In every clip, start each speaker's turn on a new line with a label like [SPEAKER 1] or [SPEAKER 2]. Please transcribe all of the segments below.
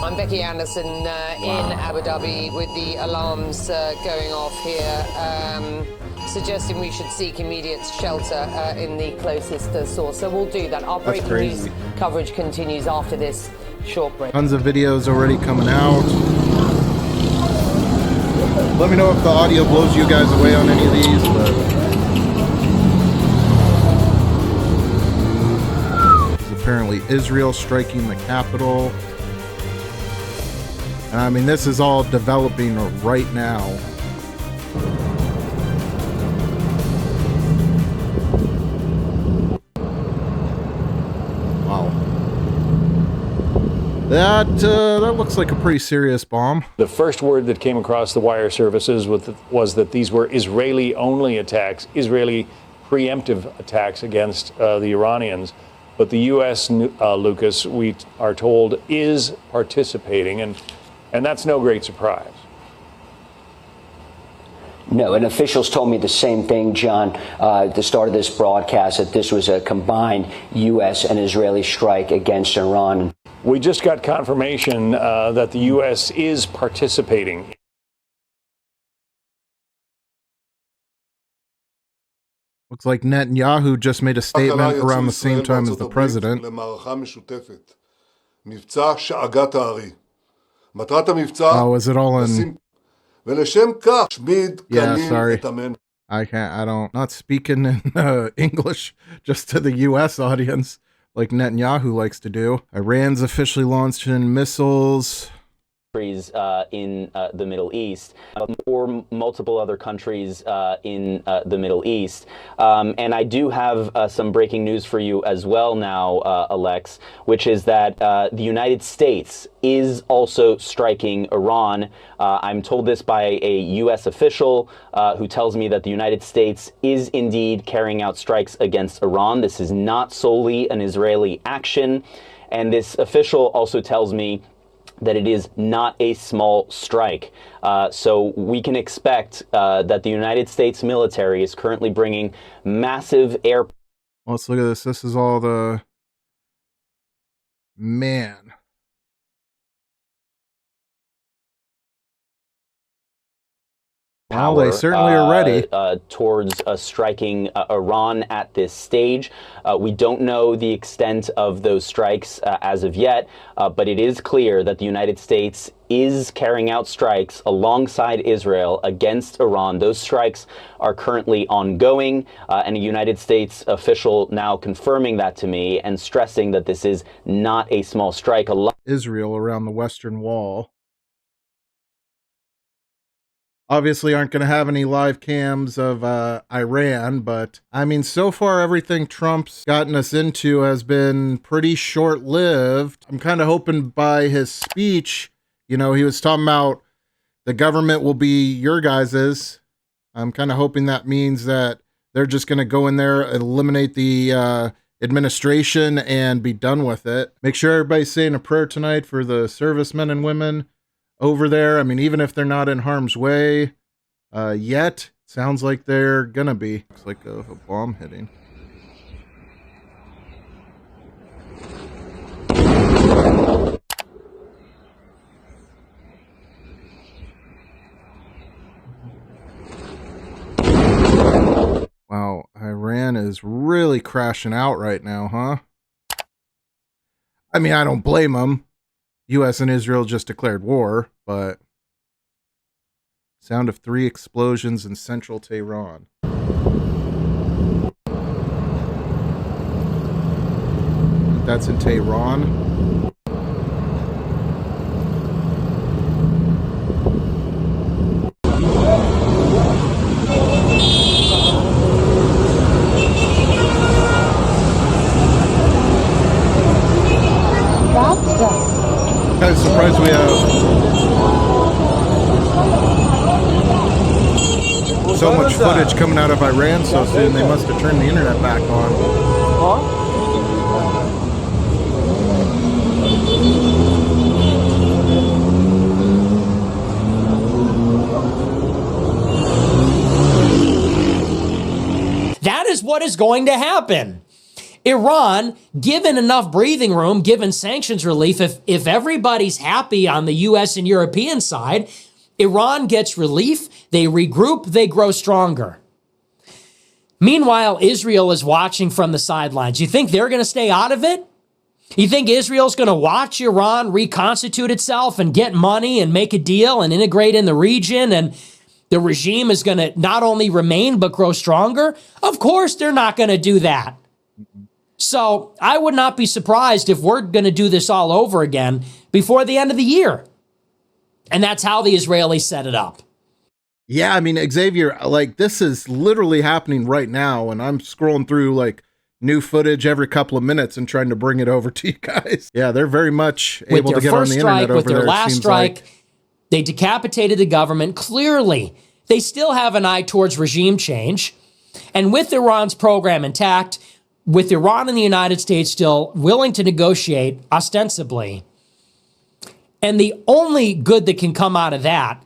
[SPEAKER 1] I'm Becky Anderson in Abu Dhabi with the alarms going off here, suggesting we should seek immediate shelter in the closest source. So we'll do that. Our breaking news coverage continues after this short break.
[SPEAKER 2] Tons of videos already coming out. Let me know if the audio blows you guys away on any of these, but apparently Israel striking the capital. And I mean, this is all developing right now. Wow. That looks like a pretty serious bomb.
[SPEAKER 3] The first word that came across the wire services was that these were Israeli-only attacks, Israeli preemptive attacks against the Iranians. But the U.S., Lucas, we are told, is participating, and that's no great surprise.
[SPEAKER 4] No, and officials told me the same thing, John, at the start of this broadcast, that this was a combined U.S. and Israeli strike against Iran.
[SPEAKER 3] We just got confirmation that the U.S. is participating.
[SPEAKER 2] Looks like Netanyahu just made a statement around the same time as the president. Oh, is it all in? Yeah, sorry. I don't, not speaking in English, just to the U.S. audience, like Netanyahu likes to do. Iran's officially launched in missiles.
[SPEAKER 5] In the Middle East, or multiple other countries in the Middle East. And I do have some breaking news for you as well now, Alex, which is that the United States is also striking Iran. I'm told this by a U.S. official who tells me that the United States is indeed carrying out strikes against Iran. This is not solely an Israeli action. And this official also tells me that it is not a small strike. So we can expect that the United States military is currently bringing massive air...
[SPEAKER 2] Let's look at this. This is all the... Man. Well, they certainly are ready.
[SPEAKER 5] Towards striking Iran at this stage. We don't know the extent of those strikes as of yet, but it is clear that the United States is carrying out strikes alongside Israel against Iran. Those strikes are currently ongoing, and a United States official now confirming that to me and stressing that this is not a small strike.
[SPEAKER 2] Israel around the Western Wall. Obviously aren't going to have any live cams of Iran, but I mean, so far everything Trump's gotten us into has been pretty short-lived. I'm kind of hoping by his speech, you know, he was talking about the government will be your guys's. I'm kind of hoping that means that they're just going to go in there, eliminate the administration and be done with it. Make sure everybody's saying a prayer tonight for the servicemen and women over there. I mean, even if they're not in harm's way yet, sounds like they're gonna be. Looks like a bomb hitting. Wow, Iran is really crashing out right now, huh? I mean, I don't blame them. U.S. and Israel just declared war, but sound of 3 explosions in central Tehran. That's in Tehran. Kind of surprised we have so much footage coming out of Iran so soon. They must have turned the internet back on.
[SPEAKER 6] That is what is going to happen. Iran, given enough breathing room, given sanctions relief, if everybody's happy on the U.S. and European side, Iran gets relief, they regroup, they grow stronger. Meanwhile, Israel is watching from the sidelines. You think they're going to stay out of it? You think Israel's going to watch Iran reconstitute itself and get money and make a deal and integrate in the region, and the regime is going to not only remain but grow stronger? Of course they're not going to do that. So I would not be surprised if we're going to do this all over again before the end of the year. And that's how the Israelis set it up.
[SPEAKER 2] Yeah, I mean, Xavier, like, this is literally happening right now, and I'm scrolling through, like, new footage every couple of minutes and trying to bring it over to you guys. Yeah, they're very much able to get on the internet over there.
[SPEAKER 6] With their last strike, they decapitated the government. Clearly, they still have an eye towards regime change. And with Iran's program intact, with Iran and the United States still willing to negotiate, ostensibly, and the only good that can come out of that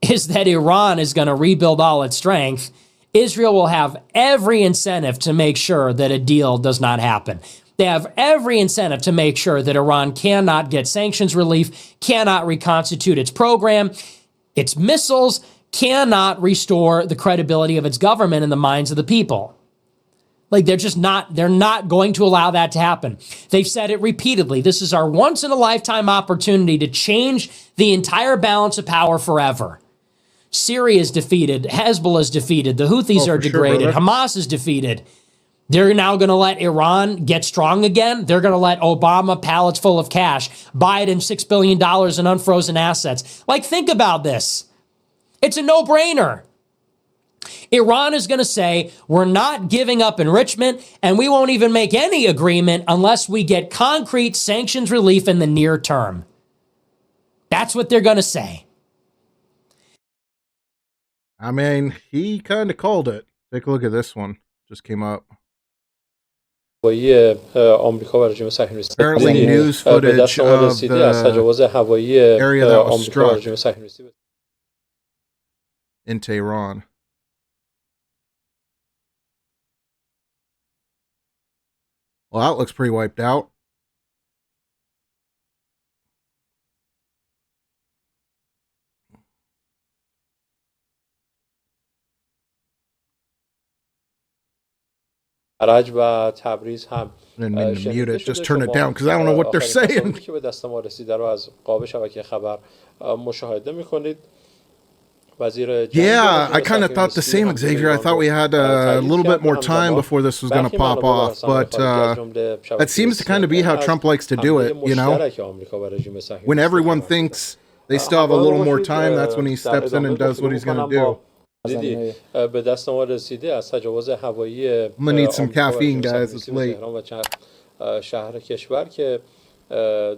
[SPEAKER 6] is that Iran is going to rebuild all its strength, Israel will have every incentive to make sure that a deal does not happen. They have every incentive to make sure that Iran cannot get sanctions relief, cannot reconstitute its program, its missiles, cannot restore the credibility of its government in the minds of the people. Like, they're not going to allow that to happen. They've said it repeatedly. This is our once in a lifetime opportunity to change the entire balance of power forever. Syria is defeated. Hezbollah is defeated. The Houthis are degraded. Hamas is defeated. They're now going to let Iran get strong again. They're going to let Obama, pallets full of cash, Biden $6 billion in unfrozen assets. Like, think about this. It's a no-brainer. Iran is going to say, we're not giving up enrichment, and we won't even make any agreement unless we get concrete sanctions relief in the near term. That's what they're going to say.
[SPEAKER 2] I mean, he kind of called it. Take a look at this one. Just came up.
[SPEAKER 7] Apparently
[SPEAKER 2] news footage of the area that was struck in Tehran. Well, that looks pretty wiped out.
[SPEAKER 7] I didn't
[SPEAKER 2] mean to mute it, just turn it down because I don't know what they're saying. Yeah, I kind of thought the same, Xavier. I thought we had a little bit more time before this was going to pop off, but that seems to kind of be how Trump likes to do it, you know? When everyone thinks they still have a little more time, that's when he steps in and does what he's going to do. I'm gonna need some caffeine, guys. It's late.
[SPEAKER 7] شهر کشور که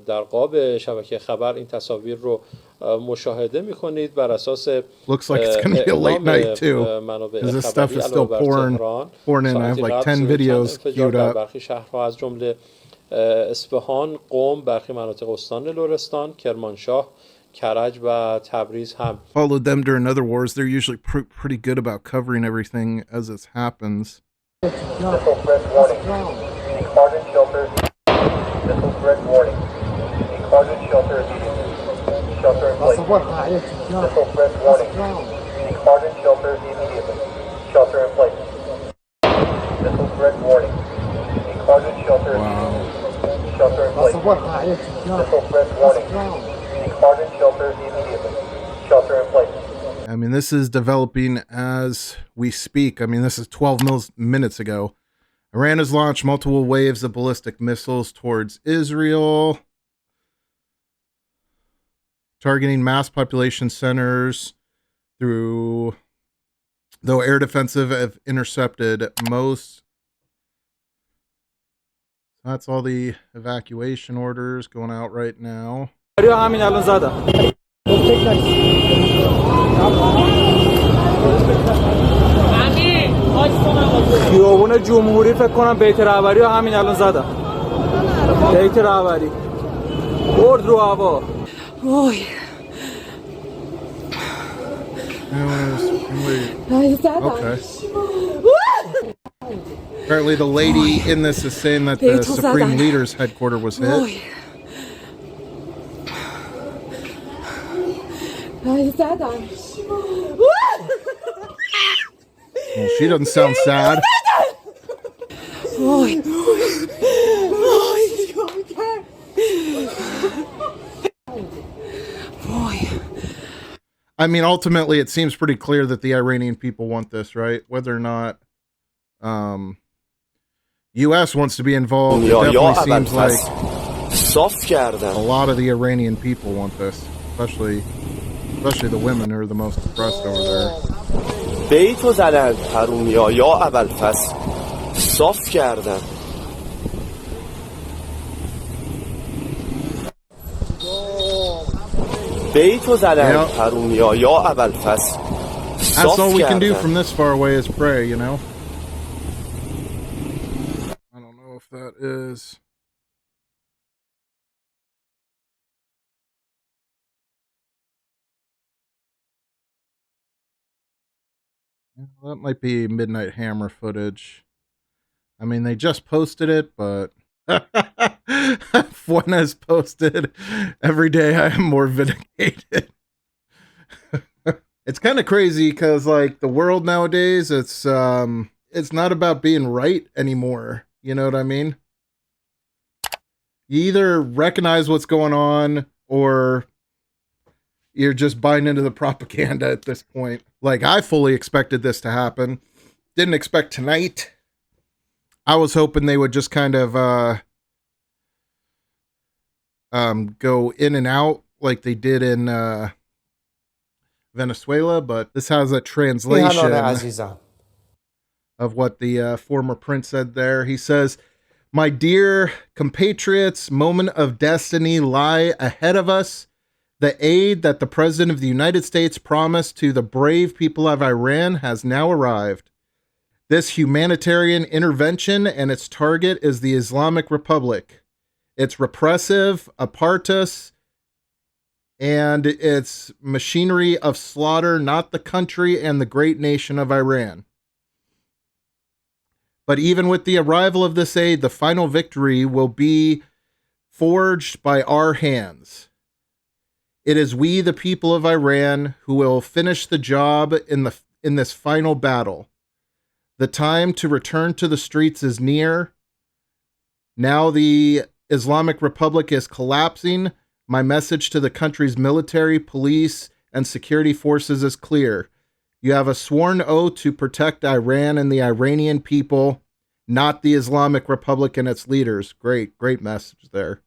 [SPEAKER 7] در قاب شبکه خبر این تصاویر رو مشاهده می‌کنید بر اساس
[SPEAKER 2] Looks like it's gonna be a late night too, because this stuff is still pouring in. I have like 10 videos queued up.
[SPEAKER 7] برخی شهرها از جمله اصفهان، قم، برخی مناطق استان لرستان، کرمانشاه، کرج و تبریز هم.
[SPEAKER 2] Followed them during other wars. They're usually pretty good about covering everything as it happens.
[SPEAKER 8] Missile threat warning. Seek hardened shelter. Missile threat warning. Seek hardened shelter immediately. Shelter in place. Missile threat warning. Seek hardened shelter immediately. Shelter in place. Missile threat warning. Seek hardened shelter immediately. Shelter in place. Missile threat warning. Seek hardened shelter immediately. Shelter in place.
[SPEAKER 2] I mean, this is developing as we speak. I mean, this is 12 minutes ago. Iran has launched multiple waves of ballistic missiles towards Israel, targeting mass population centers though air defensive have intercepted most. That's all the evacuation orders going out right now.
[SPEAKER 9] خیابون جمهوری فکر کنم بیت رهبری رو همین الان زدم. بیت رهبری برد رو هوا. وای.
[SPEAKER 2] Okay. Apparently the lady in this is saying that the Supreme Leader's headquarters was hit. Well, she doesn't sound sad. I mean, ultimately, it seems pretty clear that the Iranian people want this, right? Whether or not U.S. wants to be involved, it definitely seems like a lot of the Iranian people want this, especially the women who are the most oppressed over there.
[SPEAKER 10] بیتو زدن حرومیا یا ابوالفضل صاف کردن بیتو زدن حرومیا یا ابوالفضل
[SPEAKER 2] That's all we can do from this far away is pray, you know? I don't know if that is... That might be Midnight Hammer footage. I mean, they just posted it, but Fuentes posted, every day I am more vindicated. It's kind of crazy because, like, the world nowadays, it's not about being right anymore. You know what I mean? You either recognize what's going on or you're just buying into the propaganda at this point. Like, I fully expected this to happen. Didn't expect tonight. I was hoping they would just kind of go in and out like they did in Venezuela, but this has a translation of what the former prince said there. He says, "My dear compatriots, moment of destiny lie ahead of us. The aid that the President of the United States promised to the brave people of Iran has now arrived. This humanitarian intervention and its target is the Islamic Republic. It's repressive, apartheid, and its machinery of slaughter, not the country and the great nation of Iran. But even with the arrival of this aid, the final victory will be forged by our hands. It is we, the people of Iran, who will finish the job in this final battle. The time to return to the streets is near. Now the Islamic Republic is collapsing. My message to the country's military, police, and security forces is clear. You have a sworn oath to protect Iran and the Iranian people, not the Islamic Republic and its leaders." Great message there.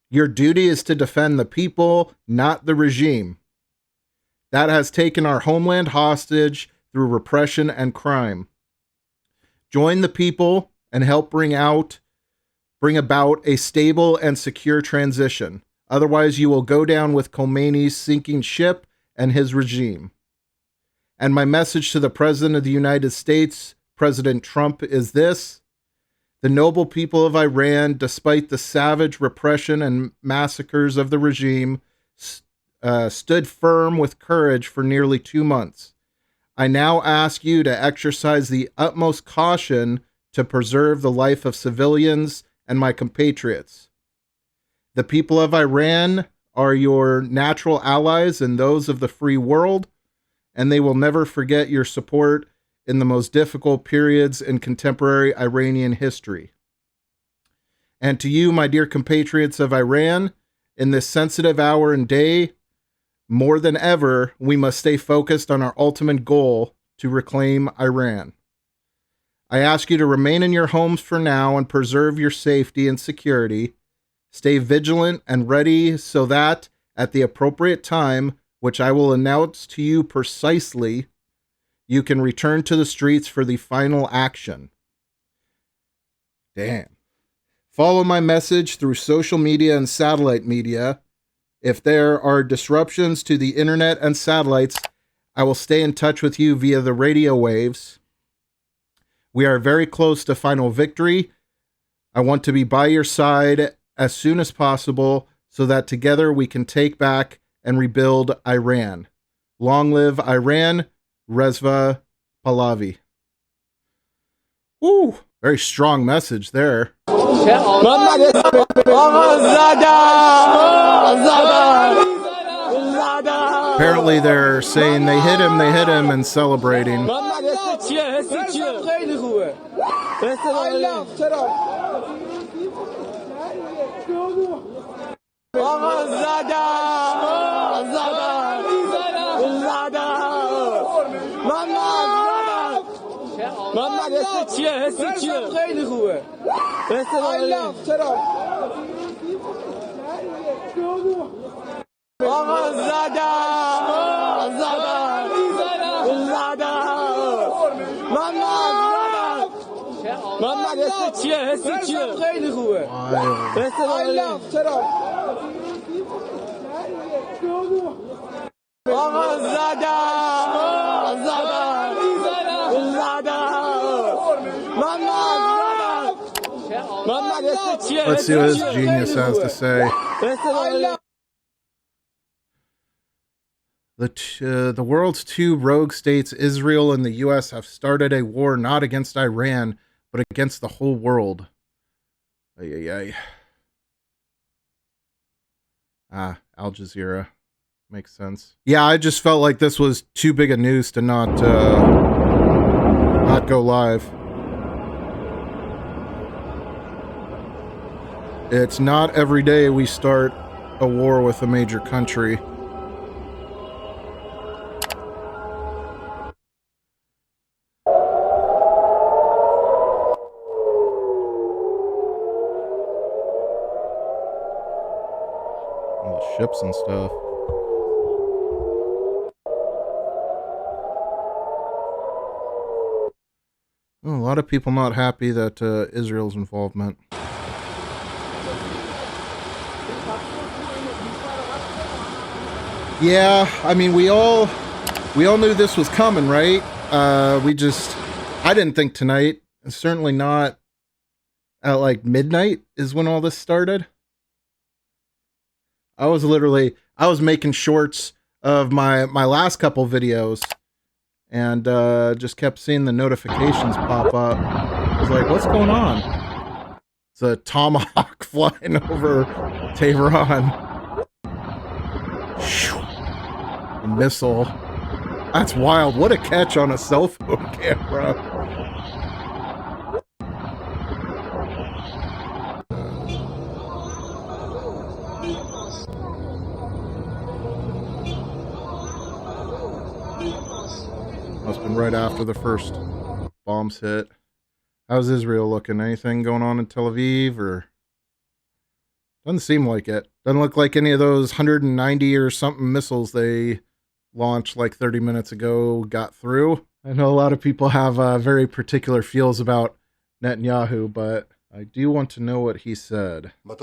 [SPEAKER 2] "Your duty is to defend the people, not the regime that has taken our homeland hostage through repression and crime. Join the people and help bring about a stable and secure transition. Otherwise, you will go down with Khomeini's sinking ship and his regime. And my message to the President of the United States, President Trump, is this: the noble people of Iran, despite the savage repression and massacres of the regime, stood firm with courage for nearly 2 months. I now ask you to exercise the utmost caution to preserve the life of civilians and my compatriots. The people of Iran are your natural allies and those of the free world, and they will never forget your support in the most difficult periods in contemporary Iranian history. And to you, my dear compatriots of Iran, in this sensitive hour and day, more than ever, we must stay focused on our ultimate goal to reclaim Iran. I ask you to remain in your homes for now and preserve your safety and security. Stay vigilant and ready so that, at the appropriate time, which I will announce to you precisely, you can return to the streets for the final action." Damn. Follow my message through social media and satellite media. If there are disruptions to the internet and satellites, I will stay in touch with you via the radio waves. We are very close to final victory. I want to be by your side as soon as possible so that together we can take back and rebuild Iran. Long live Iran. Reza Pahlavi. Woo! Very strong message there. Apparently they're saying they hit him, and celebrating. Let's see what this genius has to say. The world's two rogue states, Israel and the US, have started a war not against Iran, but against the whole world. Ay, ay, ay. Ah, Al Jazeera. Makes sense. Yeah, I just felt like this was too big a news to not go live. It's not every day we start a war with a major country. All the ships and stuff. A lot of people not happy that Israel's involvement. Yeah, I mean, we all knew this was coming, right? I didn't think tonight, and certainly not at like midnight is when all this started. I was making shorts of my last couple videos, and just kept seeing the notifications pop up. I was like, what's going on? It's a tomahawk flying over Tehran. A missile. That's wild. What a catch on a cell phone camera. Must have been right after the first bombs hit. How's Israel looking? Anything going on in Tel Aviv, or? Doesn't seem like it. Doesn't look like any of those 190 or something missiles they launched like 30 minutes ago got through. I know a lot of people have very particular feels about Netanyahu, but I do want to know what he said. All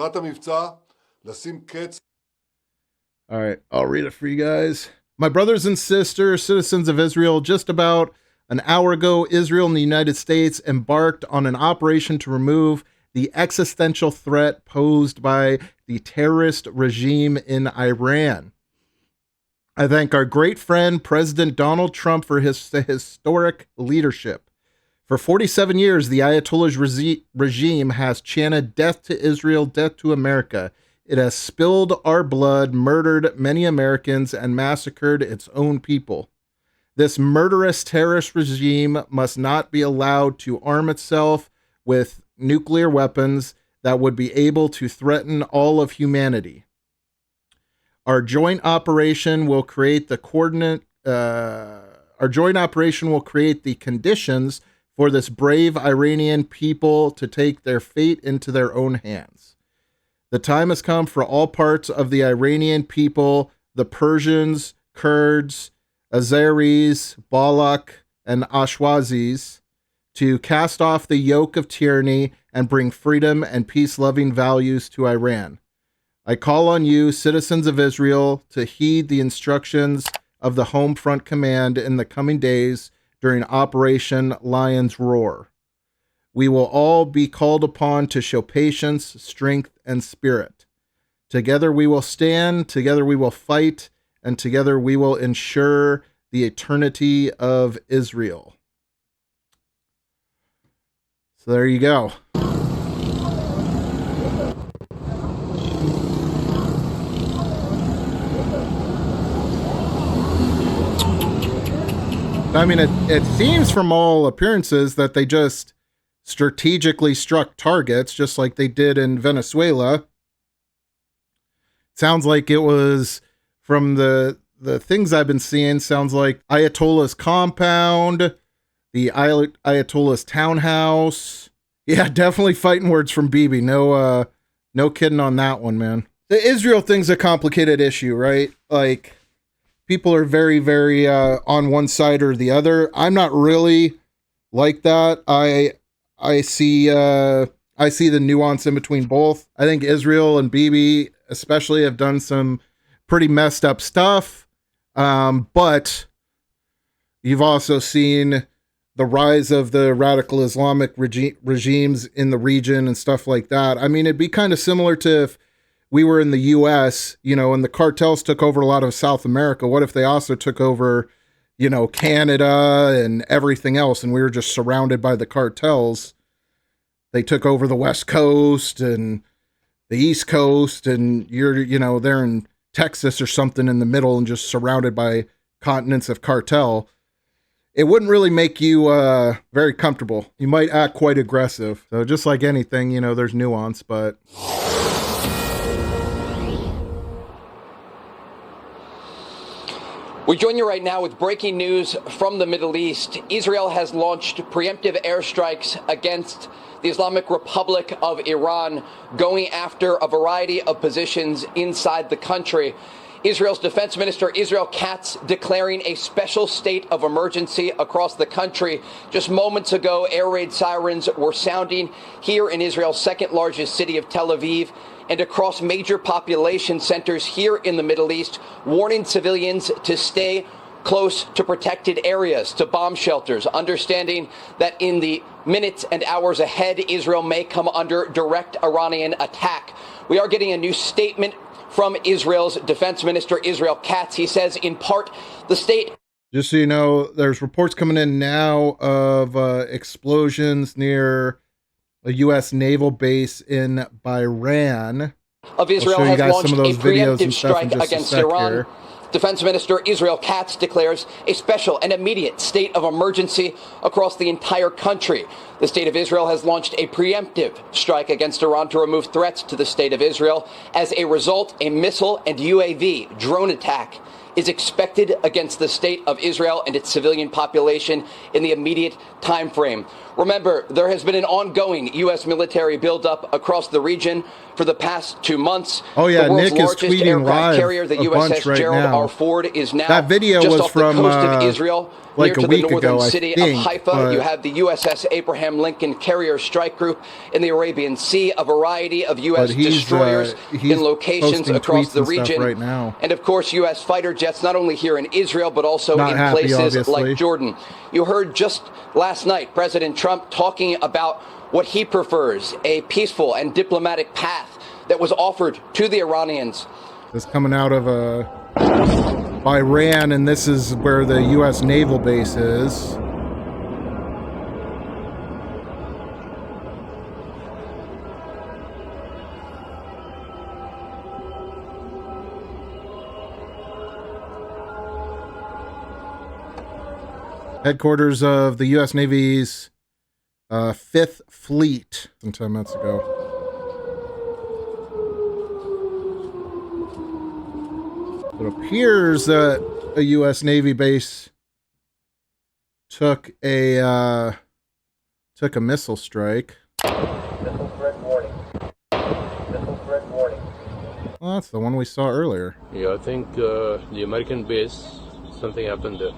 [SPEAKER 2] right, I'll read it for you guys. My brothers and sisters, citizens of Israel, just about an hour ago, Israel and the United States embarked on an operation to remove the existential threat posed by the terrorist regime in Iran. I thank our great friend, President Donald Trump, for his historic leadership. For 47 years, the Ayatollah's regime has chanted death to Israel, death to America. It has spilled our blood, murdered many Americans, and massacred its own people. This murderous terrorist regime must not be allowed to arm itself with nuclear weapons that would be able to threaten all of humanity. Our joint operation will create the conditions for this brave Iranian people to take their fate into their own hands. The time has come for all parts of the Iranian people, the Persians, Kurds, Azeris, Balak, and Ashwazis, to cast off the yoke of tyranny and bring freedom and peace-loving values to Iran. I call on you, citizens of Israel, to heed the instructions of the Home Front Command in the coming days during Operation Lion's Roar. We will all be called upon to show patience, strength, and spirit. Together we will stand, together we will fight, and together we will ensure the eternity of Israel. So there you go. I mean, it seems from all appearances that they just strategically struck targets, just like they did in Venezuela. Sounds like it was, from the things I've been seeing, sounds like Ayatollah's compound, the Ayatollah's townhouse. Yeah, definitely fighting words from Bibi. No kidding on that one, man. The Israel thing's a complicated issue, right? Like, people are very, very on one side or the other. I'm not really like that. I see the nuance in between both. I think Israel and Bibi especially have done some pretty messed up stuff. But you've also seen the rise of the radical Islamic regimes in the region and stuff like that. I mean, it'd be kind of similar to if we were in the US, you know, and the cartels took over a lot of South America. What if they also took over, you know, Canada and everything else, and we were just surrounded by the cartels? They took over the West Coast and the East Coast, and they're in Texas or something in the middle and just surrounded by continents of cartel. It wouldn't really make you very comfortable. You might act quite aggressive. So just like anything, you know, there's nuance, but...
[SPEAKER 11] We join you right now with breaking news from the Middle East. Israel has launched preemptive airstrikes against the Islamic Republic of Iran, going after a variety of positions inside the country. Israel's Defense Minister Israel Katz declaring a special state of emergency across the country. Just moments ago, air raid sirens were sounding here in Israel's second largest city of Tel Aviv and across major population centers here in the Middle East, warning civilians to stay close to protected areas, to bomb shelters, understanding that in the minutes and hours ahead, Israel may come under direct Iranian attack. We are getting a new statement from Israel's Defense Minister Israel Katz. He says, in part, the state...
[SPEAKER 2] Just so you know, there's reports coming in now of explosions near a US Naval Base in Bahrain.
[SPEAKER 11] Of Israel has launched a preemptive strike against Iran. Here. Defense Minister Israel Katz declares a special and immediate state of emergency across the entire country. The state of Israel has launched a preemptive strike against Iran to remove threats to the state of Israel. As a result, a missile and UAV drone attack is expected against the state of Israel and its civilian population in the immediate time frame. Remember, there has been an ongoing U.S. military buildup across the region for the past 2 months.
[SPEAKER 2] Oh yeah,
[SPEAKER 11] the world's
[SPEAKER 2] Nick is
[SPEAKER 11] largest
[SPEAKER 2] tweeting
[SPEAKER 11] aircraft
[SPEAKER 2] live
[SPEAKER 11] carrier, the
[SPEAKER 2] a bunch
[SPEAKER 11] USS
[SPEAKER 2] right
[SPEAKER 11] Gerald
[SPEAKER 2] now.
[SPEAKER 11] R. Ford, is now
[SPEAKER 2] that video
[SPEAKER 11] just
[SPEAKER 2] was
[SPEAKER 11] off
[SPEAKER 2] from
[SPEAKER 11] the coast of Israel,
[SPEAKER 2] like
[SPEAKER 11] near
[SPEAKER 2] a
[SPEAKER 11] to
[SPEAKER 2] week
[SPEAKER 11] the northern
[SPEAKER 2] ago,
[SPEAKER 11] city
[SPEAKER 2] I think,
[SPEAKER 11] of Haifa. You have the USS Abraham Lincoln Carrier Strike Group in the Arabian Sea, a variety of U.S. destroyers in locations across the region.
[SPEAKER 2] Right now.
[SPEAKER 11] And of course, U.S. fighter jets, not only here in Israel, but also
[SPEAKER 2] Not
[SPEAKER 11] in
[SPEAKER 2] happy,
[SPEAKER 11] places
[SPEAKER 2] obviously.
[SPEAKER 11] like Jordan. You heard just last night President Trump talking about what he prefers, a peaceful and diplomatic path that was offered to the Iranians.
[SPEAKER 2] It's coming out of Bahrain, and this is where the US Naval Base is. Headquarters of the US Navy's 5th Fleet some 10 minutes ago. It appears that a U.S. Navy base took a missile strike.
[SPEAKER 8] Missile threat warning. Missile threat warning.
[SPEAKER 2] Well, that's the one we saw earlier.
[SPEAKER 12] Yeah, I think the American base, something happened there.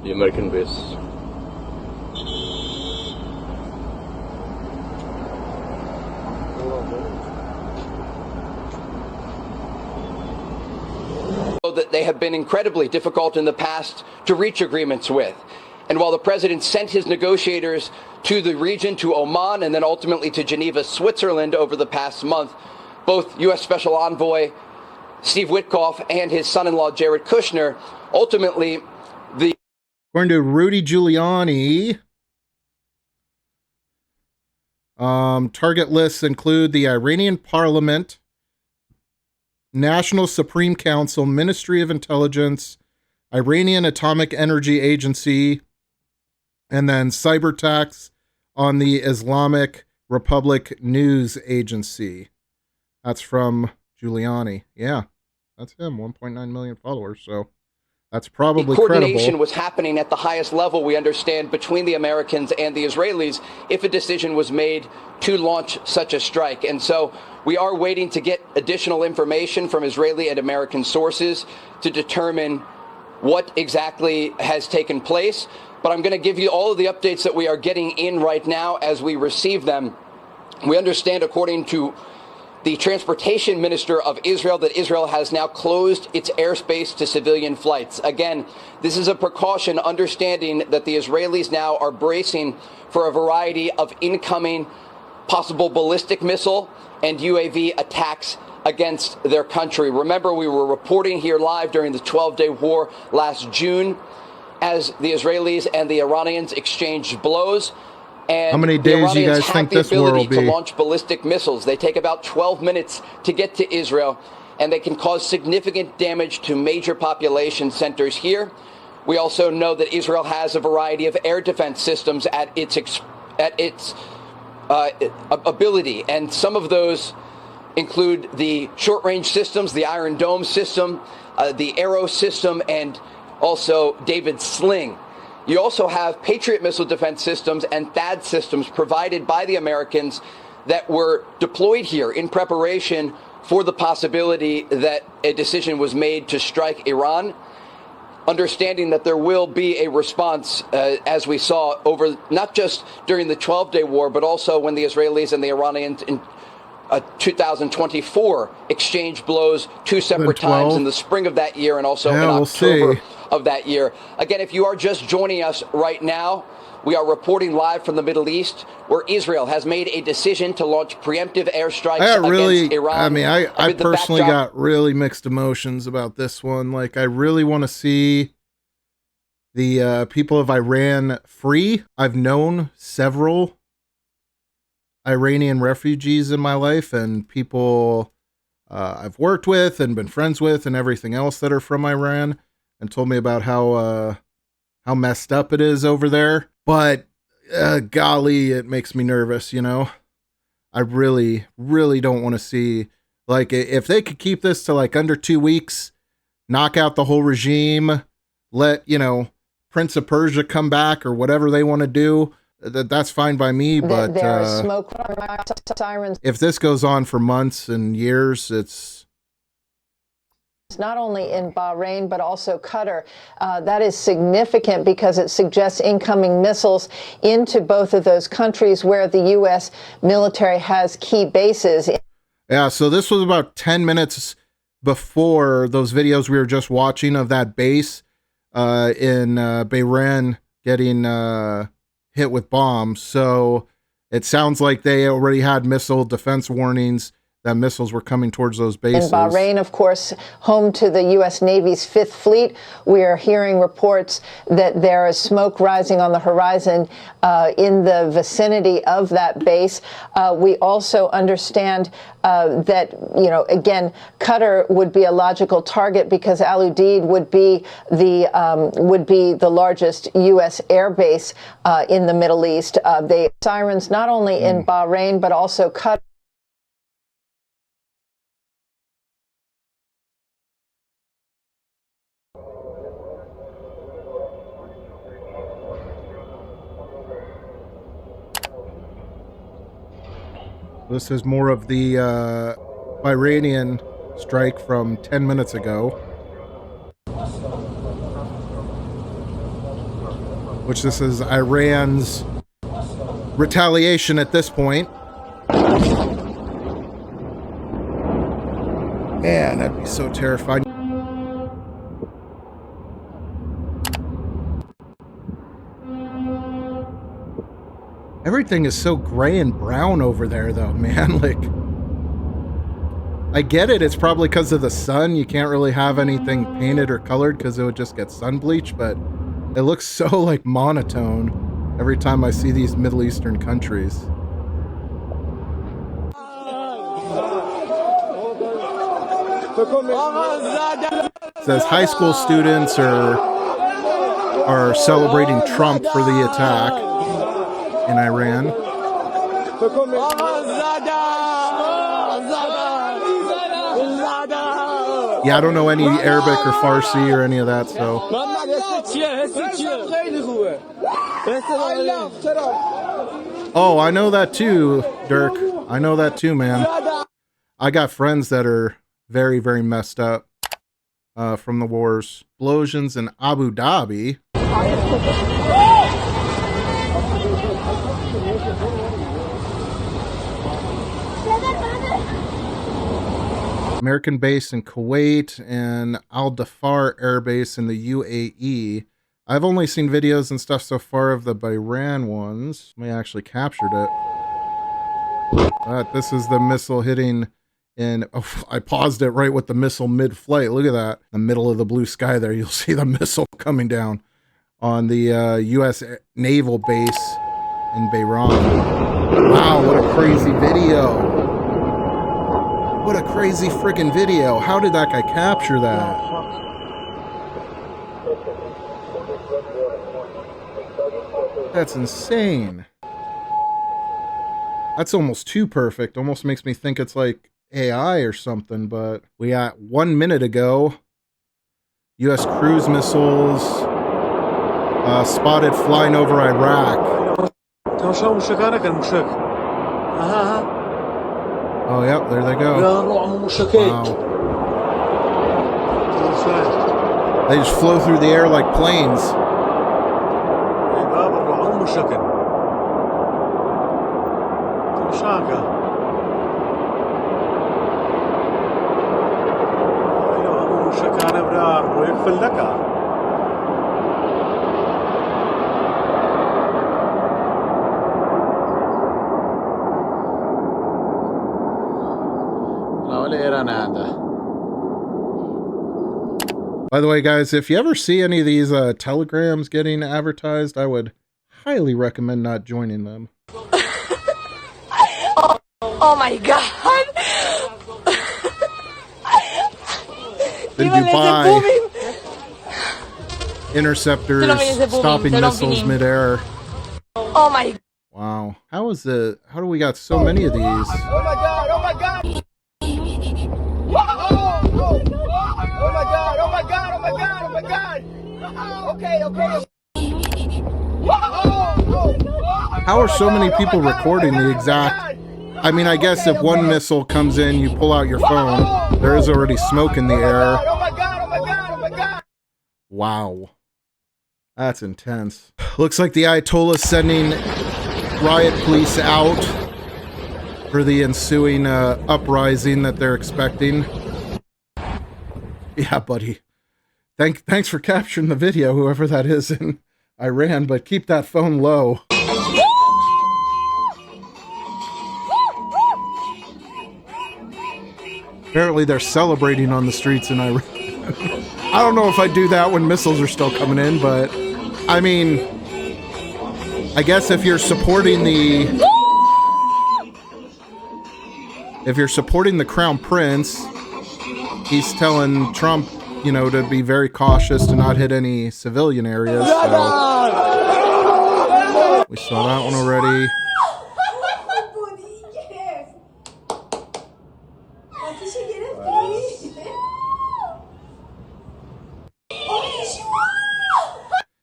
[SPEAKER 12] The American base.
[SPEAKER 11] That they have been incredibly difficult in the past to reach agreements with. And while the president sent his negotiators to the region, to Oman, and then ultimately to Geneva, Switzerland over the past month, both U.S. Special Envoy Steve Witkoff and his son-in-law Jared Kushner, ultimately
[SPEAKER 2] According to Rudy Giuliani, Target lists include the Iranian Parliament, National Supreme Council, Ministry of Intelligence, Iranian Atomic Energy Agency, and then cyber attacks on the Islamic Republic News Agency. That's from Giuliani. Yeah, that's him, 1.9 million followers, so that's probably
[SPEAKER 11] coordination
[SPEAKER 2] credible.
[SPEAKER 11] was happening at the highest level, we understand, between the Americans and the Israelis if a decision was made to launch such a strike. And so we are waiting to get additional information from Israeli and American sources to determine what exactly has taken place. But I'm going to give you all of the updates that we are getting in right now as we receive them. We understand, according to the transportation minister of Israel, that Israel has now closed its airspace to civilian flights. Again, this is a precaution, understanding that the Israelis now are bracing for a variety of incoming possible ballistic missile and UAV attacks against their country. Remember, we were reporting here live during the 12-day war last June as the Israelis and the Iranians exchanged blows. And
[SPEAKER 2] how many days do you guys think this war will be?
[SPEAKER 11] To launch ballistic missiles. They take about 12 minutes to get to Israel, and they can cause significant damage to major population centers here. We also know that Israel has a variety of air defense systems at its ability, and some of those include the short-range systems, the Iron Dome system, the Arrow system, and also David's Sling. You also have Patriot missile defense systems and THAAD systems provided by the Americans that were deployed here in preparation for the possibility that a decision was made to strike Iran, understanding that there will be a response, as we saw over not just during the 12-day war, but also when the Israelis and the Iranians in 2024 exchanged blows two separate times in the spring of that year and also in October of that year. Again, if you are just joining us right now, we are reporting live from the Middle East, where Israel has made a decision to launch preemptive airstrikes against Iran.
[SPEAKER 2] I mean, I personally got really mixed emotions about this one. Like, I really want to see the people of Iran free. I've known several Iranian refugees in my life, and people I've worked with and been friends with and everything else that are from Iran, and told me about how messed up it is over there. But golly, it makes me nervous, you know. I really, really don't want to see, like, if they could keep this to like under 2 weeks, knock out the whole regime, let, you know, Prince of Persia come back or whatever they want to do, that's fine by me. But
[SPEAKER 1] there are smoke sirens.
[SPEAKER 2] If this goes on for months and years, it's
[SPEAKER 1] not only in Bahrain, but also Qatar. That is significant because it suggests incoming missiles into both of those countries where the U.S. military has key bases.
[SPEAKER 2] Yeah, so this was about 10 minutes before those videos we were just watching of that base in Bahrain getting hit with bombs. So it sounds like they already had missile defense warnings that missiles were coming towards those bases.
[SPEAKER 1] In Bahrain, of course, home to the U.S. Navy's 5th Fleet, we are hearing reports that there is smoke rising on the horizon in the vicinity of that base. We also understand that, you know, again, Qatar would be a logical target because Al Udeid would be the largest U.S. air base in the Middle East. They sirens not only in Bahrain but also Qatar.
[SPEAKER 2] This is more of the Iranian strike from 10 minutes ago, which this is Iran's retaliation at this point. Man, that'd be so terrifying. Everything is so gray and brown over there, though, man. Like, I get it. It's probably because of the sun. You can't really have anything painted or colored because it would just get sun bleached, but it looks so, like, monotone every time I see these Middle Eastern countries. It says high school students are celebrating Trump for the attack in Iran. Yeah, I don't know any Arabic or Farsi or any of that, so. Oh, I know that too, Dirk. I know that too, man. I got friends that are very, very messed up from the wars. Explosions in Abu Dhabi. American base in Kuwait and Al Dhafar Air Base in the UAE. I've only seen videos and stuff so far of the Bahrain ones. I actually captured it. But this is the missile hitting in... Oh, I paused it right with the missile mid-flight. Look at that. In the middle of the blue sky there, you'll see the missile coming down on the US Naval Base in Bahrain. Wow, what a crazy video. What a crazy freaking video. How did that guy capture that? That's insane. That's almost too perfect. Almost makes me think it's like AI or something, but we got 1 minute ago. US cruise missiles spotted flying over Iraq. Oh, yep, there they go. Wow. They just flow through the air like planes. By the way, guys, if you ever see any of these telegrams getting advertised, I would highly recommend not joining them.
[SPEAKER 13] Oh my God!
[SPEAKER 2] In Dubai, interceptors stopping missiles midair.
[SPEAKER 13] Oh my!
[SPEAKER 2] Wow, how do we got so many of these?
[SPEAKER 13] Oh my God! Oh my God! Oh my God! Oh my God! Oh my God! Oh my God! Okay.
[SPEAKER 2] How are so many people recording the exact... I mean, I guess if one missile comes in, you pull out your phone, there is already smoke in the air.
[SPEAKER 13] Oh my God! Oh my God! Oh my God!
[SPEAKER 2] Wow. That's intense. Looks like the Ayatollah sending riot police out for the ensuing uprising that they're expecting. Yeah, buddy. Thanks for capturing the video, whoever that is in Iran, but keep that phone low. Apparently they're celebrating on the streets in Iran. I don't know if I do that when missiles are still coming in, but I mean, I guess if you're supporting the Crown Prince, he's telling Trump, you know, to be very cautious to not hit any civilian areas. So we saw that one already.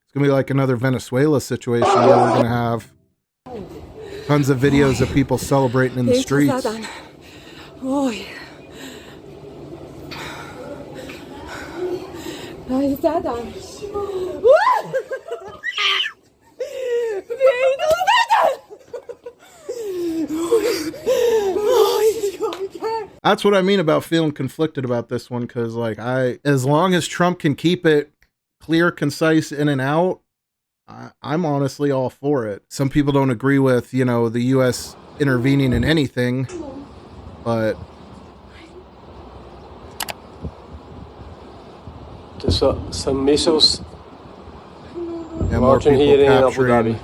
[SPEAKER 2] It's gonna be like another Venezuela situation where we're gonna have tons of videos of people celebrating in the streets. That's what I mean about feeling conflicted about this one, because like as long as Trump can keep it clear, concise, in and out, I'm honestly all for it. Some people don't agree with, you know, the U.S. intervening in anything, but
[SPEAKER 12] some missiles
[SPEAKER 2] launching
[SPEAKER 12] here in Abu
[SPEAKER 2] capturing
[SPEAKER 12] Dhabi.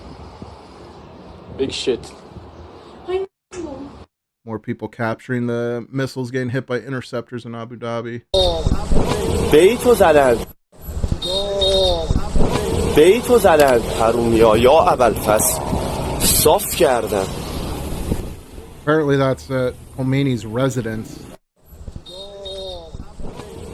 [SPEAKER 12] Big shit.
[SPEAKER 2] More people capturing the missiles getting hit by interceptors in Abu Dhabi.
[SPEAKER 10] بیتو زدن بیتو زدن حرومیا یا ابوالفضل صاف کردن.
[SPEAKER 2] Apparently that's Khomeini's residence.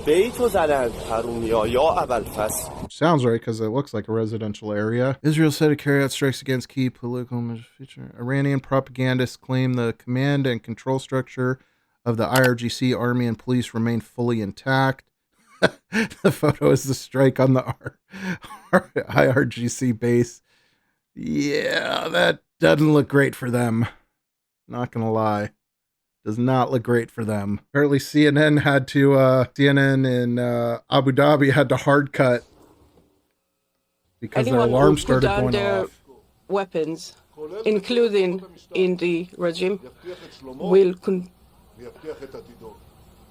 [SPEAKER 10] بیتو زدن حرومیا یا ابوالفضل.
[SPEAKER 2] Sounds right because it looks like a residential area. Israel said to carry out strikes against key political feature. Iranian propagandists claim the command and control structure of the IRGC army and police remain fully intact. The photo is the strike on the IRGC base. Yeah, that doesn't look great for them. Not gonna lie. Does not look great for them. Apparently CNN had to, CNN in Abu Dhabi had to hard cut because their alarm started going off.
[SPEAKER 14] Weapons, including in the regime,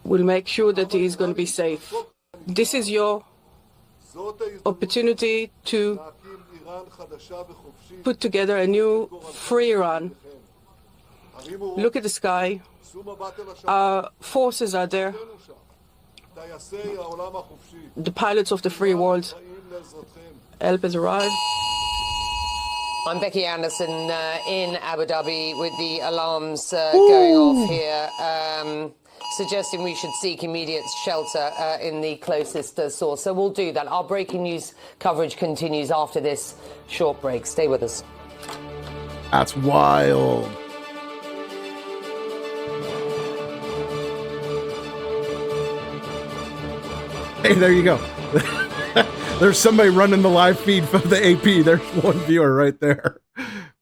[SPEAKER 14] will make sure that he is going to be safe. This is your opportunity to put together a new free Iran. Look at the sky. Our forces are there. The pilots of the free world. Help has arrived.
[SPEAKER 1] I'm Becky Anderson in Abu Dhabi with the alarms going off here, suggesting we should seek immediate shelter in the closest source. So we'll do that. Our breaking news coverage continues after this short break. Stay with us.
[SPEAKER 2] That's wild. Hey, there you go. There's somebody running the live feed from the AP. There's one viewer right there.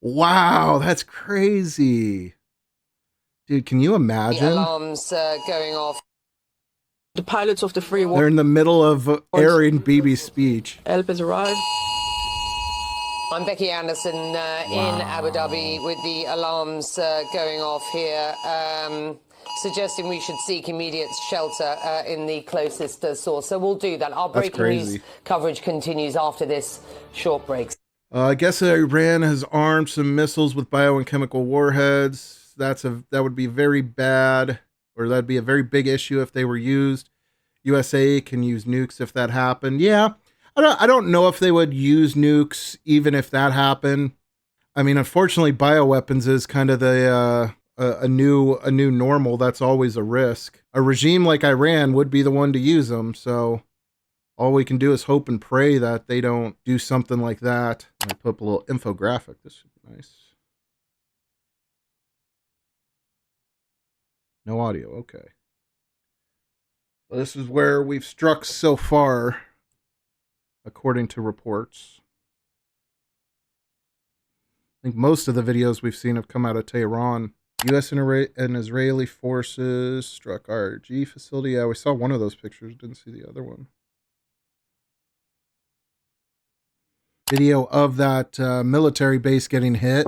[SPEAKER 2] Wow, that's crazy. Dude, can you imagine?
[SPEAKER 1] The alarms going off.
[SPEAKER 14] The pilots of the free world.
[SPEAKER 2] They're in the middle of airing Bibi's speech.
[SPEAKER 14] Help has arrived.
[SPEAKER 1] I'm Becky Anderson in Abu Dhabi with the alarms going off here, suggesting we should seek immediate shelter in the closest source. So we'll do that. Our breaking news coverage continues after this short break.
[SPEAKER 2] I guess Iran has armed some missiles with bio and chemical warheads. That would be very bad, or that'd be a very big issue if they were used. USA can use nukes if that happened. Yeah, I don't know if they would use nukes even if that happened. I mean, unfortunately, bioweapons is kind of the a new normal. That's always a risk. A regime like Iran would be the one to use them. So all we can do is hope and pray that they don't do something like that. I put up a little infographic. This should be nice. No audio. Okay. Well, this is where we've struck so far, according to reports. I think most of the videos we've seen have come out of Tehran. U.S. and Israeli forces struck RG facility. Yeah, we saw one of those pictures. Didn't see the other one. Video of that military base getting hit.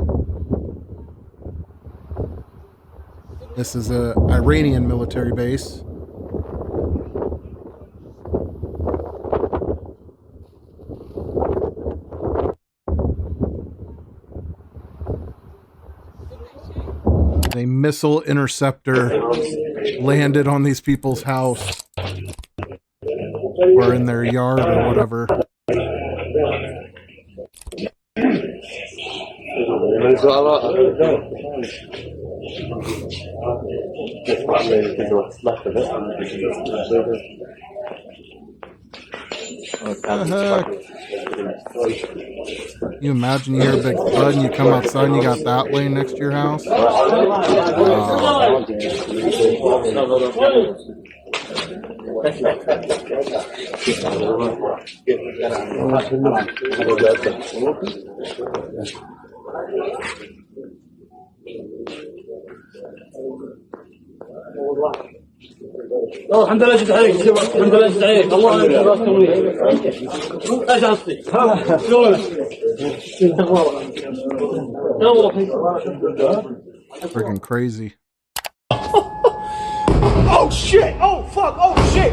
[SPEAKER 2] This is a Iranian military base. A missile interceptor landed on these people's house or in their yard or whatever. You imagine you hear a big thud and you come outside and you got that laying next to your house?
[SPEAKER 13] الحمد لله جد عليك الحمد لله جد عليك الله يرحمك ايش قصدي
[SPEAKER 2] Freaking crazy.
[SPEAKER 13] Oh shit, oh fuck, oh shit,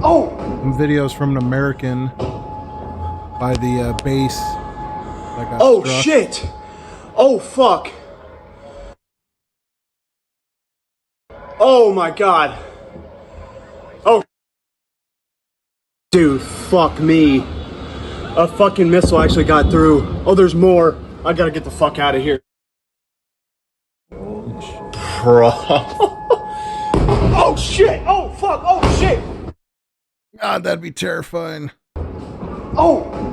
[SPEAKER 13] oh.
[SPEAKER 2] Some videos from an American by the base that got
[SPEAKER 13] oh
[SPEAKER 2] struck.
[SPEAKER 13] Shit,
[SPEAKER 15] Oh, fuck. Oh, my God. Oh, dude, fuck me. A fucking missile actually got through. Oh, there's more. I gotta get the fuck out of here. Bro. Oh, shit. Oh, fuck. Oh, shit.
[SPEAKER 2] God, that'd be terrifying.
[SPEAKER 15] Oh.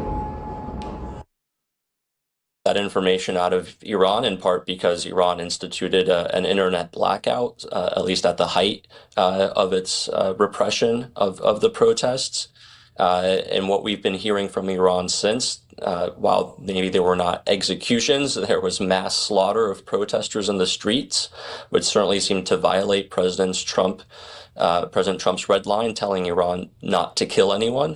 [SPEAKER 16] That information out of Iran, in part because Iran instituted an internet blackout, at least at the height of its repression of the protests. And what we've been hearing from Iran since, while maybe there were not executions, there was mass slaughter of protesters in the streets, which certainly seemed to violate President Trump's red line, telling Iran not to kill anyone.